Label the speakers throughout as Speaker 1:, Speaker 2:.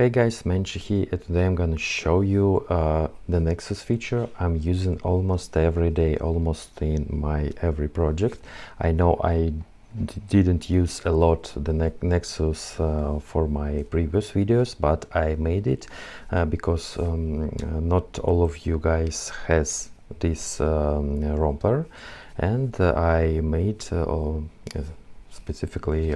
Speaker 1: Hey guys, Menchi here, and today I'm gonna show you the NEXUS feature I'm using almost every day, almost in my every project. I know I didn't use a lot the NEXUS for my previous videos, but I made it because not all of you guys has this romper, and I made specifically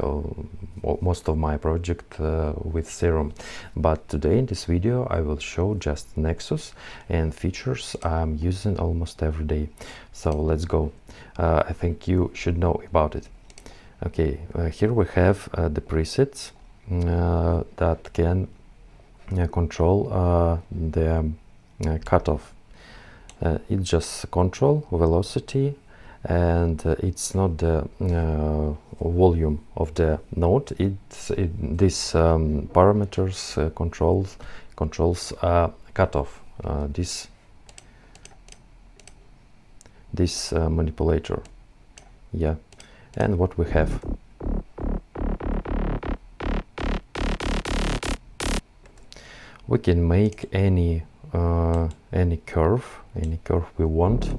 Speaker 1: most of my project with Serum. But today in this video I will show just NEXUS and features I'm using almost every day. So let's go. I think you should know about it. Okay, here we have the presets that can control the cutoff. It's just control velocity, and it's not the volume of the node. This parameters controls cutoff. This manipulator. Yeah, and what we have. We can make any curve we want.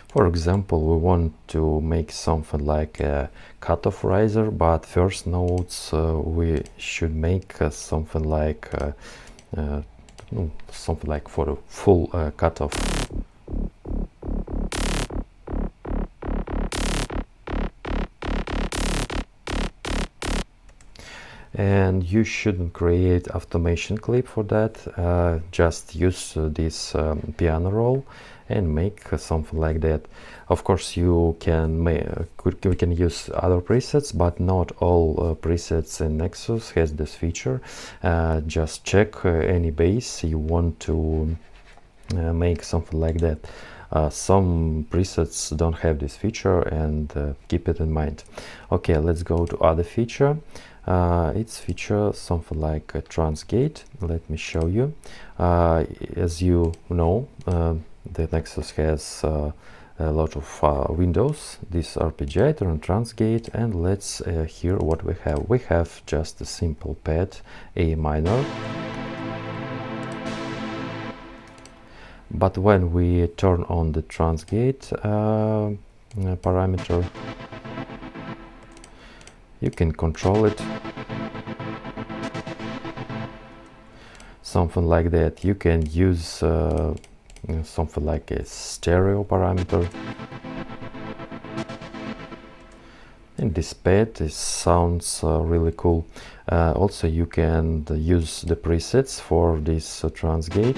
Speaker 1: For example, we want to make something like a cutoff riser, but first nodes we should make something like for a full cutoff. And you shouldn't create automation clip for that. Just use this piano roll and make something like that. Of course, you can we can use other presets, but not all presets in NEXUS has this feature. Just check any base you want to make something like that. Some presets don't have this feature, and keep it in mind. Okay, let's go to other feature. It's feature something like a transgate. Let me show you. As you know, the NEXUS has a lot of windows, this arpeggiator and transgate, and let's hear what we have. We have just a simple pad A minor, but when we turn on the transgate parameter, you can control it something like that. You can use something like a stereo parameter. And this pad sounds really cool. Also, you can use the presets for this transgate.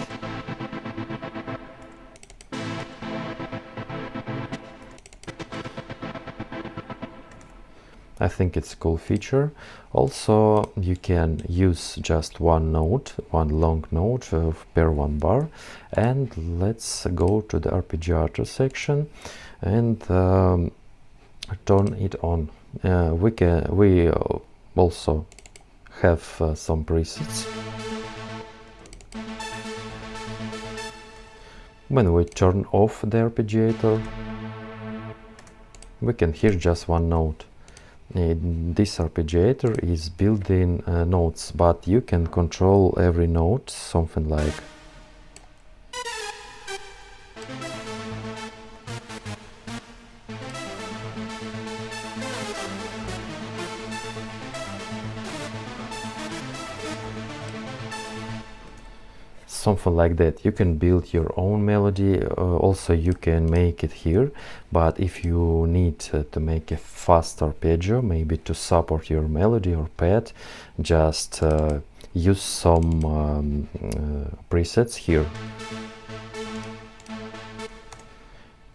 Speaker 1: I think it's a cool feature. Also, you can use just one node, one long node per one bar. And let's go to the arpeggiator section and turn it on. We also have some presets. When we turn off the arpeggiator, we can hear just one note. This arpeggiator is built-in notes, but you can control every note, something like that. You can build your own melody. Also, you can make it here, but if you need to make a fast arpeggio, maybe to support your melody or pad, just use some presets here.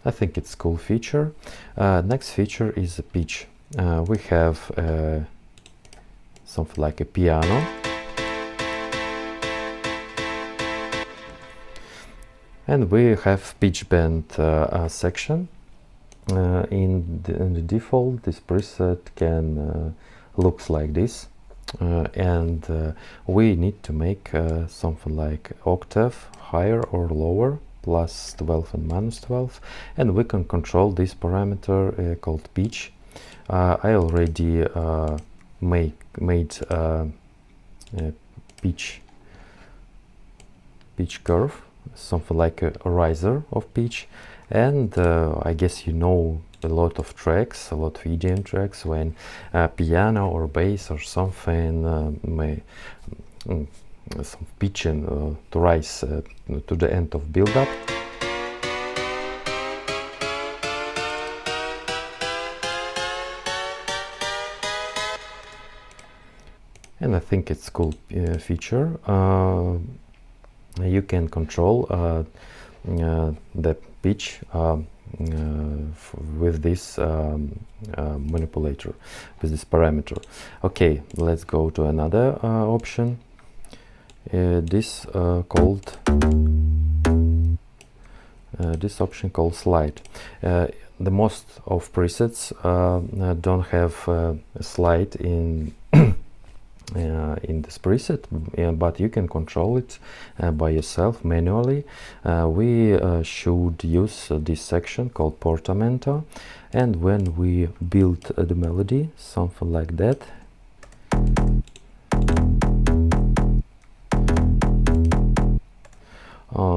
Speaker 1: I think it's a cool feature. Next feature is a pitch. We have something like a piano. And we have pitch bend section. In the default, this preset can looks like this, and we need to make something like octave higher or lower plus 12 and minus 12, and we can control this parameter called pitch. I already made pitch curve, something like a riser of pitch, and I guess you know a lot of tracks, a lot of EDM tracks, when piano or bass or something may some pitching to rise to the end of build-up. And I think it's a cool feature. You can control the pitch with this manipulator, with this parameter. Okay, let's go to another option. This option called slide. The most of presets don't have a slide in this preset, but you can control it by yourself manually. We should use this section called portamento, and when we build the melody, something like that,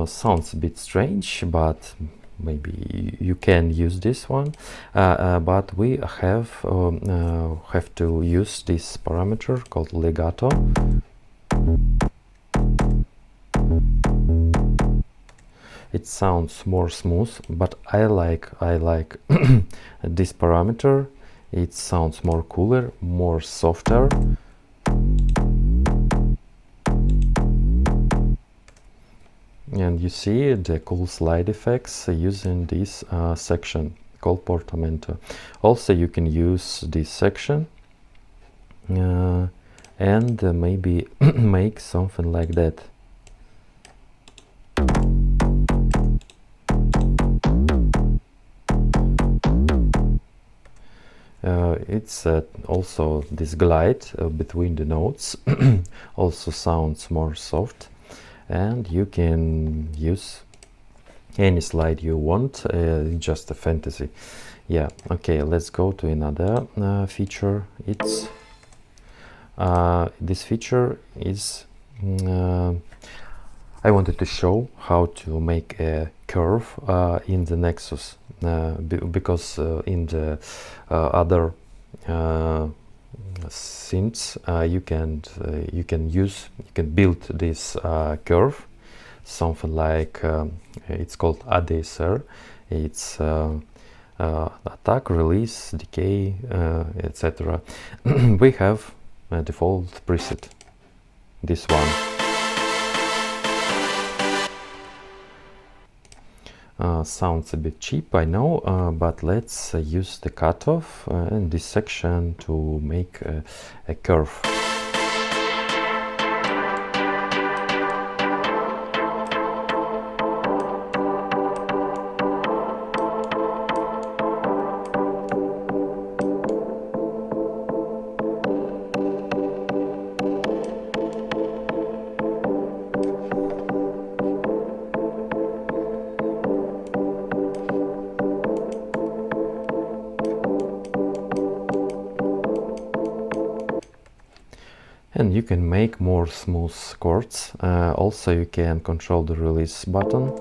Speaker 1: sounds a bit strange, but maybe you can use this one, but we have to use this parameter called legato. It sounds more smooth, but I like this parameter. It sounds more cooler, more softer. And you see the cool slide effects using this section called portamento. Also, you can use this section and maybe make something like that. It's also this glide between the notes also sounds more soft. And you can use any slide you want, just a fantasy. Yeah, okay, let's go to another feature. It's this feature is I wanted to show how to make a curve in the Nexus, because in the other synths you can build this curve, something like it's called ADSR. It's attack, release, decay, etc. We have a default preset, this one. Sounds a bit cheap, I know, but let's use the cutoff in this section to make a curve. And you can make more smooth chords. Also, you can control the release button.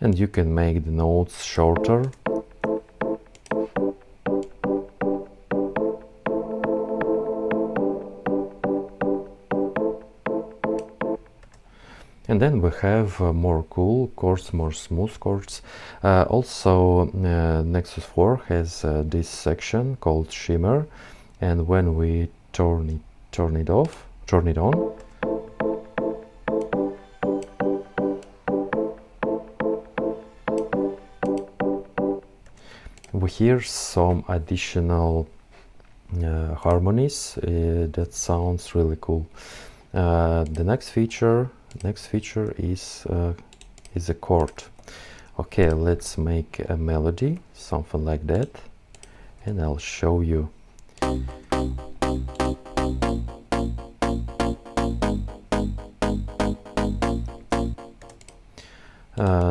Speaker 1: And you can make the notes shorter. And then we have more cool chords, more smooth chords. Also, Nexus 4 has this section called shimmer, and when we turn it on, we hear some additional harmonies. That sounds really cool. The next feature is a chord. Okay, let's make a melody, something like that, and I'll show you.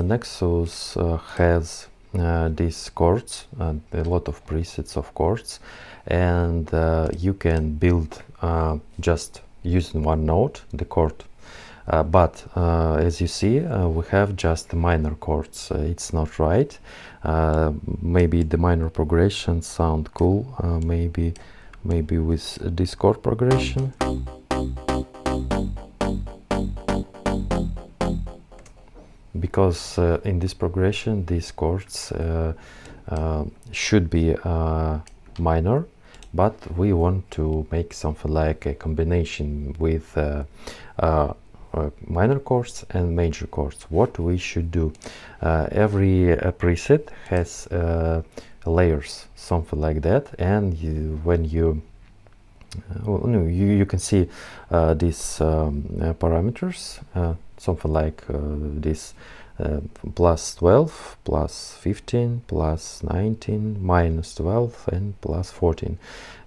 Speaker 1: Nexus has these chords and a lot of presets of chords, and you can build just using one note, the chord. But as you see, we have just the minor chords. It's not right. Maybe the minor progression sound cool. Maybe with this chord progression. Because in this progression, these chords should be minor, but we want to make something like a combination with minor chords and major chords. What we should do, every preset has layers, something like that, and when you you can see these parameters, something like this plus 12, plus 15, plus 19, minus 12, and plus 14.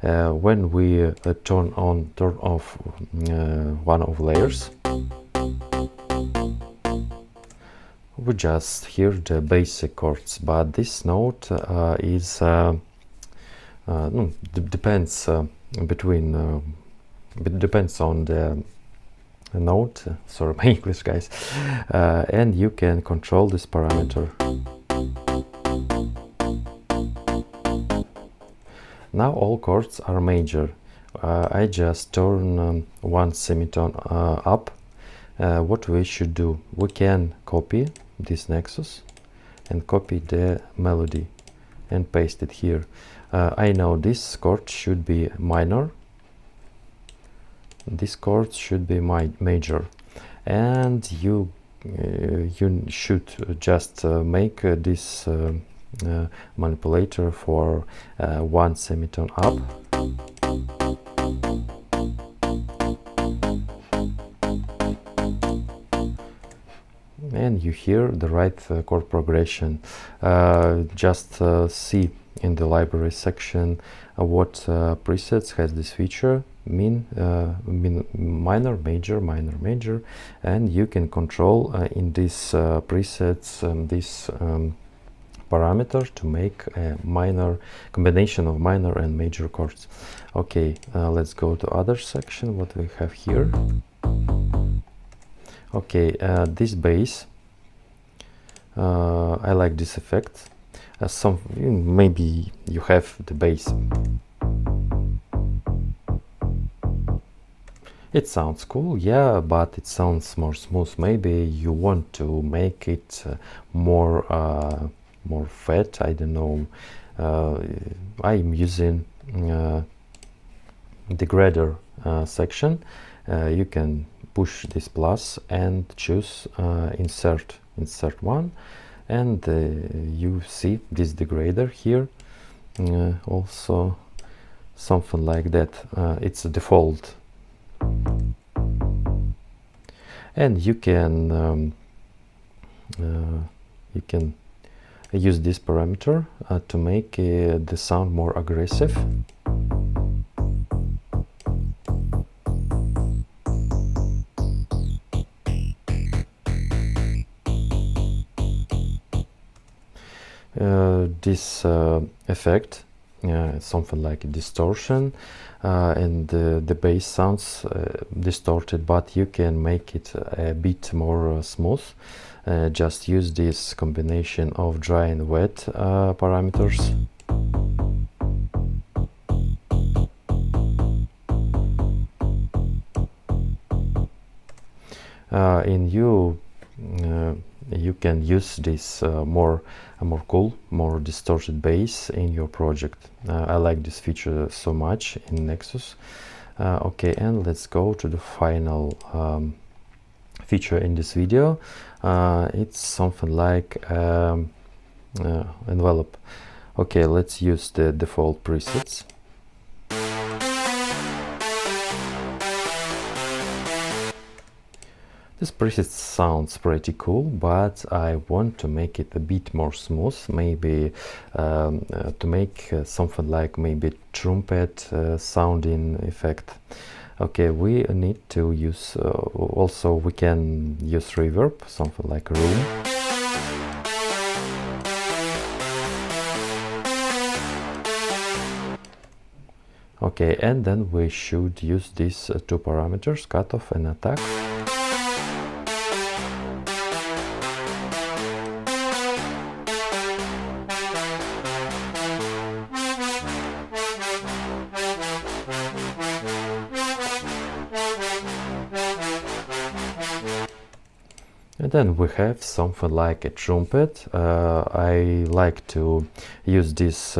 Speaker 1: When we turn off one of layers, we just hear the basic chords, but this note is depends depends on the note. Sorry, my English, guys. And you can control this parameter. Now all chords are major. I just turn one semitone up. What we should do, we can copy this Nexus and copy the melody and paste it here. I know this chord should be minor, this chord should be major, and you should just make this manipulator for one semitone up. And you hear the right chord progression. Just see in the library section what presets has this feature: minor, major, minor, major, and you can control in these presets this parameter to make a minor combination of minor and major chords. Okay, let's go to other section. What we have here? Okay, this bass, I like this effect. Maybe you have the bass. It sounds cool, yeah, but it sounds more smooth. Maybe you want to make it more fat. I don't know. I'm using the grader section. You can push this plus and choose insert one, and you see this degrader here. Also something like that. It's a default, and you can use this parameter to make the sound more aggressive. This effect, something like a distortion, and the bass sounds distorted, but you can make it a bit more smooth. Just use this combination of dry and wet parameters. You can use this more cool, more distorted bass in your project. I like this feature so much in Nexus. Okay, and let's go to the final feature in this video. It's something like envelope. Okay, let's use the default presets. This preset sounds pretty cool, but I want to make it a bit more smooth, maybe to make something like maybe trumpet sounding effect. Okay, we need to use, also we can use reverb, something like room. Okay, and then we should use these two parameters, cutoff and attack. And then we have something like a trumpet. I like to use this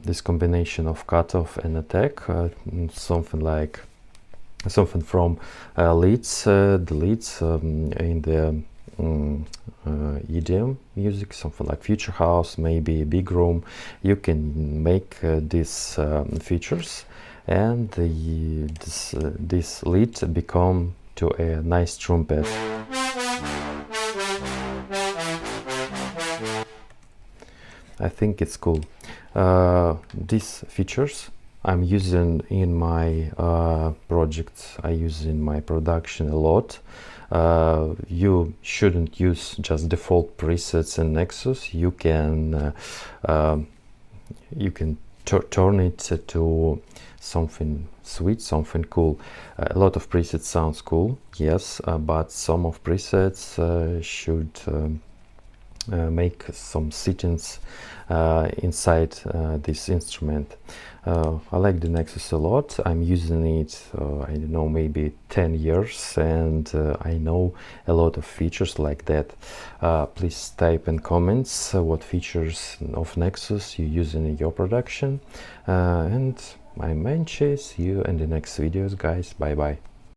Speaker 1: this combination of cutoff and attack, something from leads, the leads in the EDM music, something like future house, maybe big room. You can make these features, and this lead become to a nice trumpet. I think it's cool. These features I'm using in my projects, I use in my production a lot. You shouldn't use just default presets in NEXUS. You can turn it to something sweet, something cool. A lot of presets sounds cool, yes, but some of presets should make some settings inside this instrument. I like the NEXUS a lot. I'm using it, I don't know, maybe 10 years, and I know a lot of features like that. Please type in comments what features of NEXUS you use in your production. And I'm Menche. See you in the next videos, guys. Bye bye.